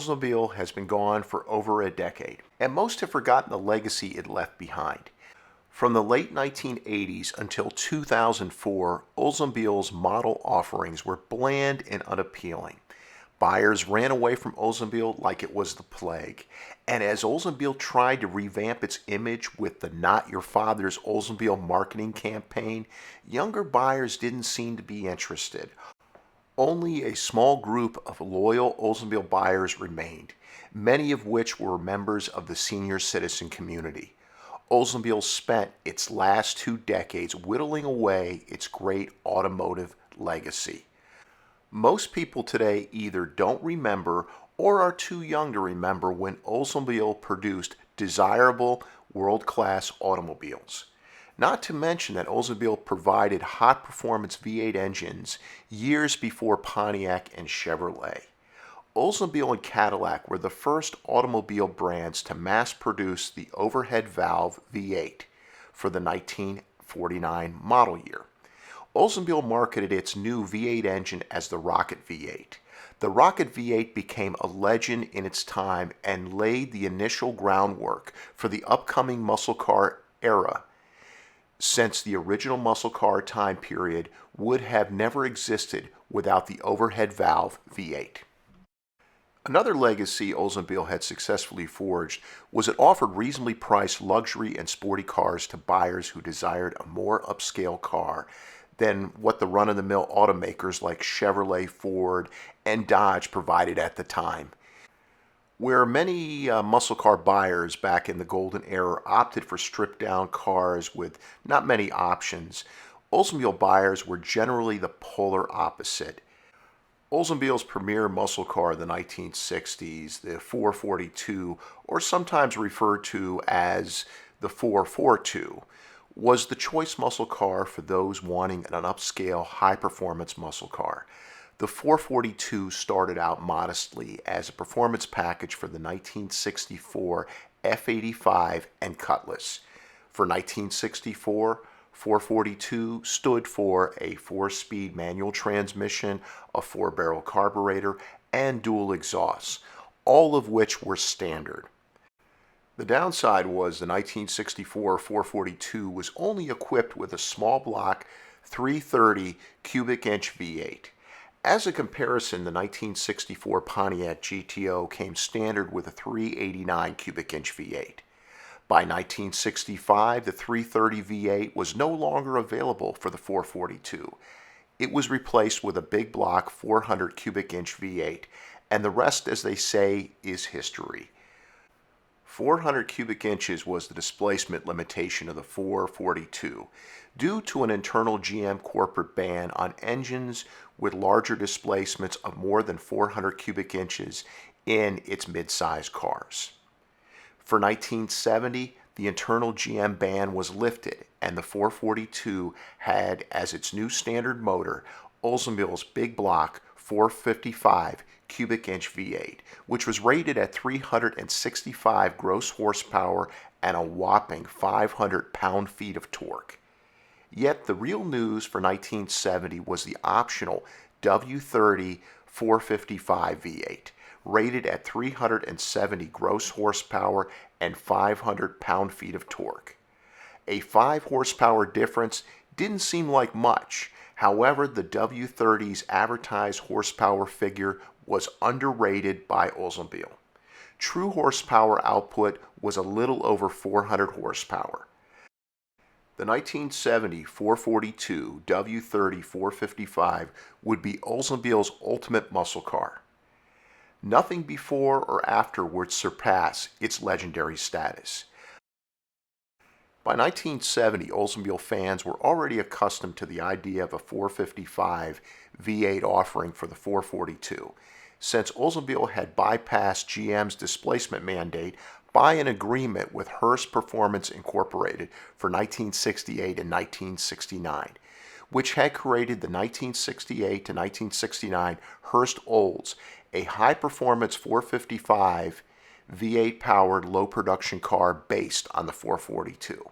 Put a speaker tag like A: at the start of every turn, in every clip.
A: Oldsmobile has been gone for over a decade, and most have forgotten the legacy it left behind. From the late 1980s until 2004, Oldsmobile's model offerings were bland and unappealing. Buyers ran away from Oldsmobile like it was the plague, and as Oldsmobile tried to revamp its image with the Not Your Father's Oldsmobile marketing campaign, younger buyers didn't seem to be interested. Only a small group of loyal Oldsmobile buyers remained, many of which were members of the senior citizen community. Oldsmobile spent its last 2 decades whittling away its great automotive legacy. Most people today either don't remember or are too young to remember when Oldsmobile produced desirable, world-class automobiles. Not to mention that Oldsmobile provided hot performance V8 engines years before Pontiac and Chevrolet. Oldsmobile and Cadillac were the first automobile brands to mass produce the overhead valve V8 for the 1949 model year. Oldsmobile marketed its new V8 engine as the Rocket V8. The Rocket V8 became a legend in its time and laid the initial groundwork for the upcoming muscle car era, since the original muscle car time period would have never existed without the overhead valve V8. Another legacy Oldsmobile had successfully forged was it offered reasonably priced luxury and sporty cars to buyers who desired a more upscale car than what the run-of-the-mill automakers like Chevrolet, Ford, and Dodge provided at the time. Where many muscle car buyers back in the golden era opted for stripped-down cars with not many options, Oldsmobile buyers were generally the polar opposite. Oldsmobile's premier muscle car of the 1960s, the 442, or sometimes referred to as the 442, was the choice muscle car for those wanting an upscale, high-performance muscle car. The 442 started out modestly as a performance package for the 1964 F85 and Cutlass. For 1964, 442 stood for a 4-speed manual transmission, a 4-barrel carburetor, and dual exhausts, all of which were standard. The downside was the 1964 442 was only equipped with a small block 330 cubic inch V8. As a comparison, the 1964 Pontiac GTO came standard with a 389 cubic inch V8. By 1965, the 330 V8 was no longer available for the 442. It was replaced with a big block 400 cubic inch V8, and the rest, as they say, is history. 400 cubic inches was the displacement limitation of the 442, due to an internal GM corporate ban on engines with larger displacements of more than 400 cubic inches in its mid-size cars. For 1970, the internal GM ban was lifted, and the 442 had as its new standard motor Oldsmobile's big block 455 cubic inch V8, which was rated at 365 gross horsepower and a whopping 500 pound-feet of torque. Yet the real news for 1970 was the optional W-30 455 V8, rated at 370 gross horsepower and 500 pound-feet of torque. A 5 horsepower difference didn't seem like much. However, the W-30's advertised horsepower figure was underrated by Oldsmobile. True horsepower output was a little over 400 horsepower. The 1970 442 W-30 455 would be Oldsmobile's ultimate muscle car. Nothing before or after would surpass its legendary status. By 1970, Oldsmobile fans were already accustomed to the idea of a 455 V8 offering for the 442, since Oldsmobile had bypassed GM's displacement mandate by an agreement with Hearst Performance Incorporated for 1968 and 1969, which had created the 1968 to 1969 Hearst Olds, a high-performance 455 V8-powered low-production car based on the 442.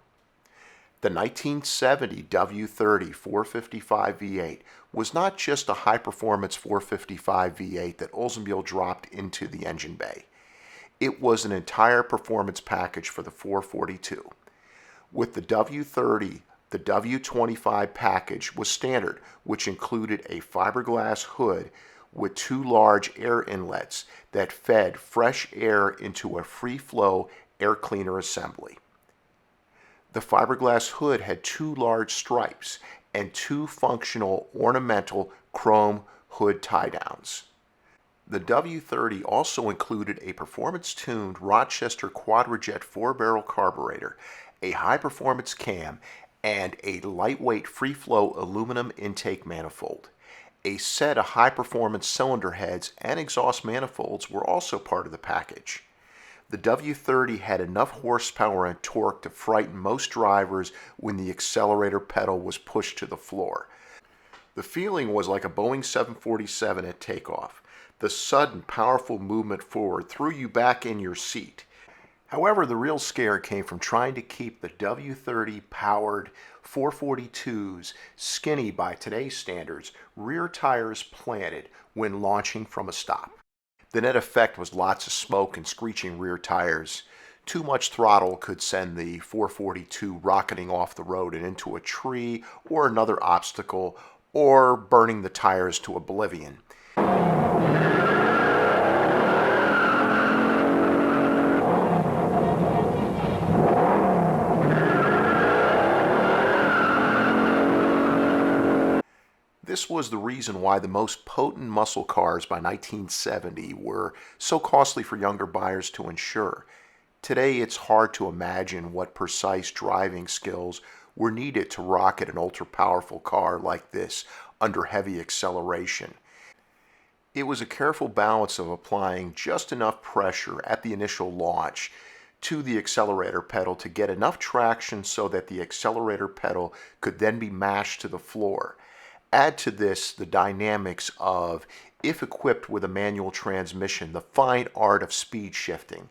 A: The 1970 W-30 455 V8 was not just a high-performance 455 V8 that Oldsmobile dropped into the engine bay. It was an entire performance package for the 442. With the W-30, the W-25 package was standard, which included a fiberglass hood with two large air inlets that fed fresh air into a free-flow air cleaner assembly. The fiberglass hood had two large stripes and two functional ornamental chrome hood tie-downs. The W-30 also included a performance-tuned Rochester Quadrajet 4-barrel carburetor, a high-performance cam, and a lightweight free-flow aluminum intake manifold. A set of high-performance cylinder heads and exhaust manifolds were also part of the package. The W-30 had enough horsepower and torque to frighten most drivers when the accelerator pedal was pushed to the floor. The feeling was like a Boeing 747 at takeoff. The sudden, powerful movement forward threw you back in your seat. However, the real scare came from trying to keep the W-30 powered 442's skinny by today's standards rear tires planted when launching from a stop. The net effect was lots of smoke and screeching rear tires. Too much throttle could send the 442 rocketing off the road and into a tree or another obstacle, or burning the tires to oblivion. This was the reason why the most potent muscle cars by 1970 were so costly for younger buyers to insure. Today, it's hard to imagine what precise driving skills were needed to rocket an ultra-powerful car like this under heavy acceleration. It was a careful balance of applying just enough pressure at the initial launch to the accelerator pedal to get enough traction so that the accelerator pedal could then be mashed to the floor. Add to this the dynamics of, if equipped with a manual transmission, the fine art of speed shifting.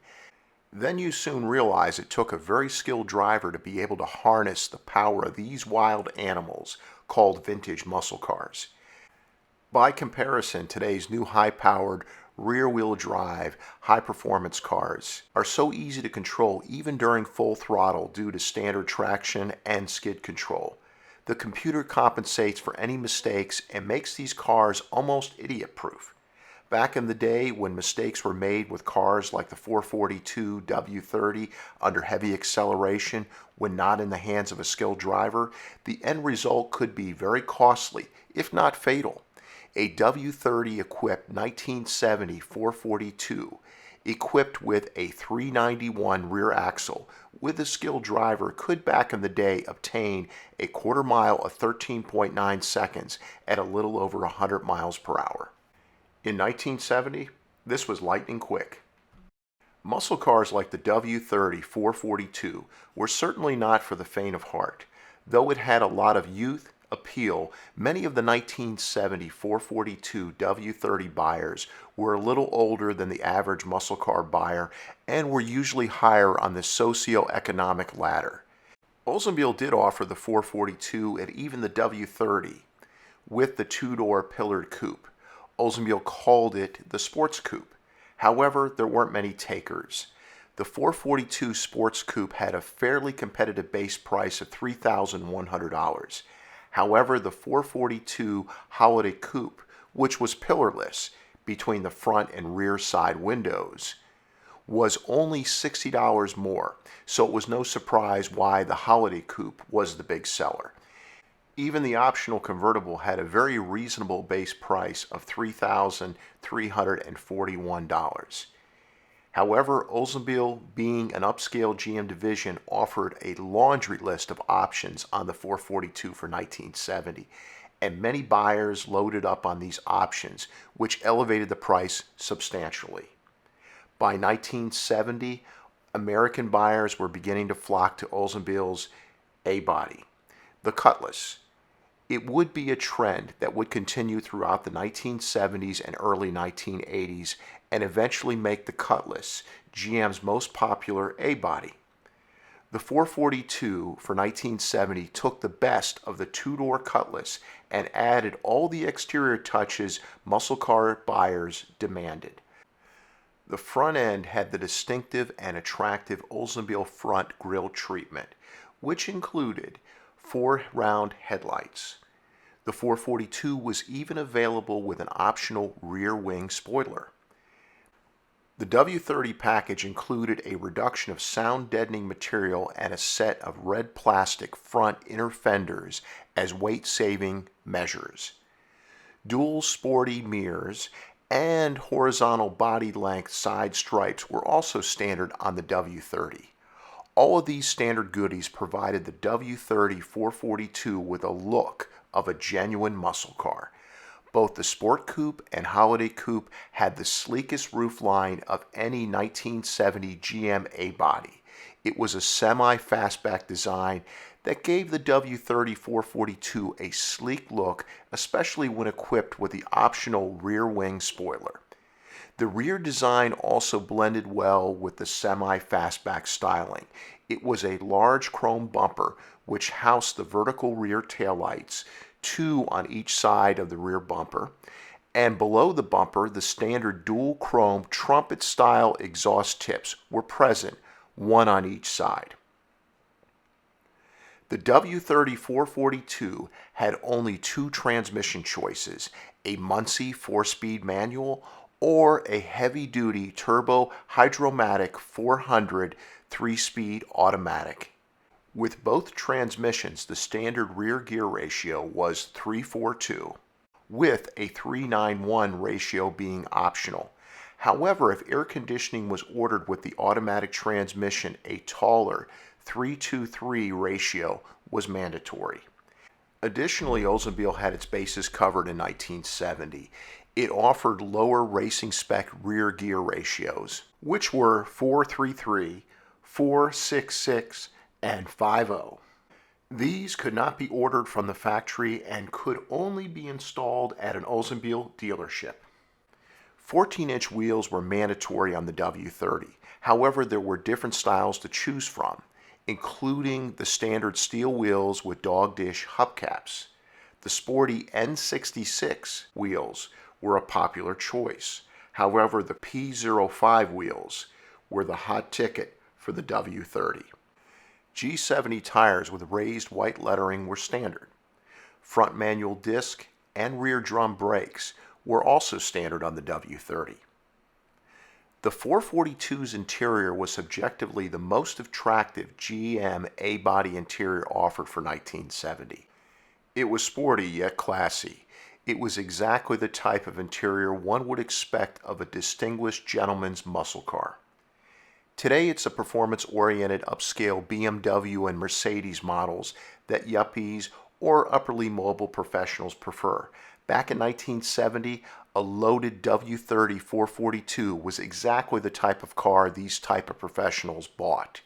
A: Then you soon realize it took a very skilled driver to be able to harness the power of these wild animals called vintage muscle cars. By comparison, today's new high-powered, rear-wheel drive, high-performance cars are so easy to control even during full throttle due to standard traction and skid control. The computer compensates for any mistakes and makes these cars almost idiot-proof. Back in the day when mistakes were made with cars like the 442 W-30 under heavy acceleration when not in the hands of a skilled driver, the end result could be very costly, if not fatal. A W-30 equipped 1970 442 equipped with a 391 rear axle with a skilled driver could back in the day obtain a quarter mile of 13.9 seconds at a little over 100 miles per hour. In 1970, this was lightning quick. Muscle cars like the W-30 442 were certainly not for the faint of heart. Though it had a lot of youth, appeal, many of the 1970 442 W-30 buyers were a little older than the average muscle car buyer and were usually higher on the socio-economic ladder. Oldsmobile did offer the 442 and even the W-30 with the two-door pillared coupe. Oldsmobile called it the sports coupe. However, there weren't many takers. The 442 Sports Coupe had a fairly competitive base price of $3,100. However, the 442 Holiday Coupe, which was pillarless between the front and rear side windows, was only $60 more, so it was no surprise why the Holiday Coupe was the big seller. Even the optional convertible had a very reasonable base price of $3,341. However, Oldsmobile, being an upscale GM division, offered a laundry list of options on the 442 for 1970, and many buyers loaded up on these options, which elevated the price substantially. By 1970, American buyers were beginning to flock to Oldsmobile's A-body, the Cutlass. It would be a trend that would continue throughout the 1970s and early 1980s and eventually make the Cutlass GM's most popular A-body. The 442 for 1970 took the best of the two-door Cutlass and added all the exterior touches muscle car buyers demanded. The front end had the distinctive and attractive Oldsmobile front grille treatment, which included 4 round headlights. The 442 was even available with an optional rear wing spoiler. The W-30 package included a reduction of sound deadening material and a set of red plastic front inner fenders as weight-saving measures. Dual sporty mirrors and horizontal body length side stripes were also standard on the W-30. All of these standard goodies provided the W-30 442 with a look of a genuine muscle car. Both the Sport Coupe and Holiday Coupe had the sleekest roofline of any 1970 GM A-body. It was a semi-fastback design that gave the W-30 442 a sleek look, especially when equipped with the optional rear wing spoiler. The rear design also blended well with the semi-fastback styling. It was a large chrome bumper which housed the vertical rear taillights, 2 on each side of the rear bumper, and below the bumper the standard dual chrome trumpet-style exhaust tips were present, 1 on each side. The W-30 442 had only 2 transmission choices, a Muncie 4-speed manual or a heavy-duty turbo hydromatic 400 3-speed automatic. With both transmissions, the standard rear gear ratio was 3:4:2, with a 3:9:1 ratio being optional. However, if air conditioning was ordered with the automatic transmission, a taller 3:2:3 ratio was mandatory. Additionally, Oldsmobile had its bases covered in 1970. It offered lower racing spec rear gear ratios, which were 4:3:3, 4:6:6, and 5:0. These could not be ordered from the factory and could only be installed at an Oldsmobile dealership. 14-inch wheels were mandatory on the W-30. However, there were different styles to choose from, including the standard steel wheels with dog dish hubcaps. The sporty N66 wheels were a popular choice. However, the P05 wheels were the hot ticket for the W-30. G70 tires with raised white lettering were standard. Front manual disc and rear drum brakes were also standard on the W-30. The 442's interior was subjectively the most attractive GM A-body interior offered for 1970. It was sporty yet classy. It was exactly the type of interior one would expect of a distinguished gentleman's muscle car. Today it's a performance-oriented upscale BMW and Mercedes models that yuppies or upperly mobile professionals prefer. Back in 1970, a loaded W-30 442 was exactly the type of car these type of professionals bought.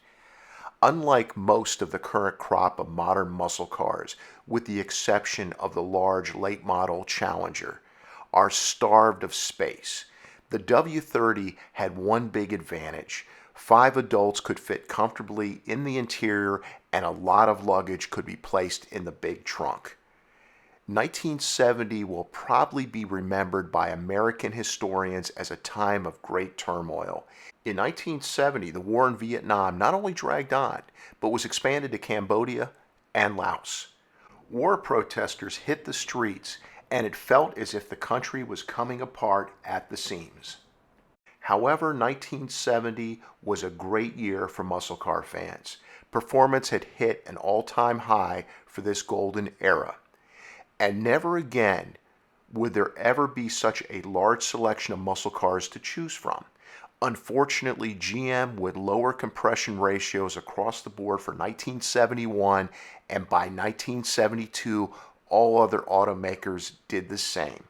A: Unlike most of the current crop of modern muscle cars, with the exception of the large late-model Challenger, are starved of space, the W-30 had one big advantage. 5 adults could fit comfortably in the interior and a lot of luggage could be placed in the big trunk. 1970 will probably be remembered by American historians as a time of great turmoil. In 1970, the war in Vietnam not only dragged on, but was expanded to Cambodia and Laos. War protesters hit the streets, and it felt as if the country was coming apart at the seams. However, 1970 was a great year for muscle car fans. Performance had hit an all-time high for this golden era. And never again would there ever be such a large selection of muscle cars to choose from. Unfortunately, GM would lower compression ratios across the board for 1971, and by 1972, all other automakers did the same.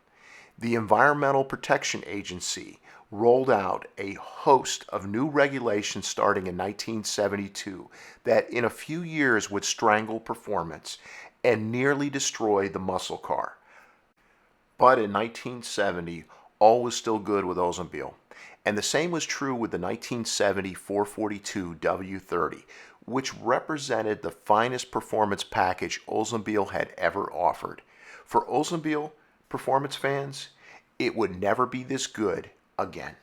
A: The Environmental Protection Agency rolled out a host of new regulations starting in 1972 that in a few years would strangle performance and nearly destroy the muscle car. But in 1970, all was still good with Oldsmobile. And the same was true with the 1970 442 W-30, which represented the finest performance package Oldsmobile had ever offered. For Oldsmobile performance fans, it would never be this good again.